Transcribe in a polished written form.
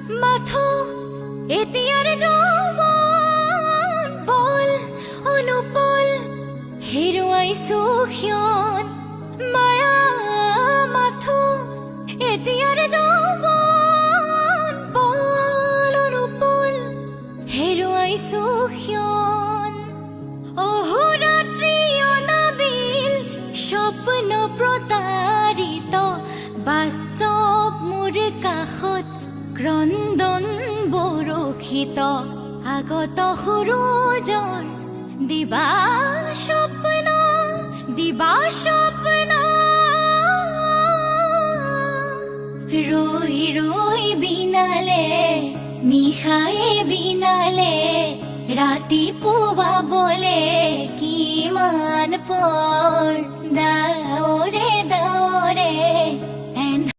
মাথো এতিয়াৰ যৌৱন বল অনুপল হেৰুৱাইছো ক্ষণ মায়া মাথো এতিয়াৰ যৌৱন বল অনুপল হেৰুৱাইছো ক্ষণ অহোৰাত্ৰি অনাবিল স্বপ্ন প্ৰতাৰিত বাস্তৱ মোৰ কাষত ক্ৰন্দন বৰষিত আগত সূৰুজৰ দিবা স্বপ্ন ৰৈ ৰৈ বিনালে নিশায়ে বিনালে ৰাতিপুৱা বলে কিমান পৰ দাৱৰে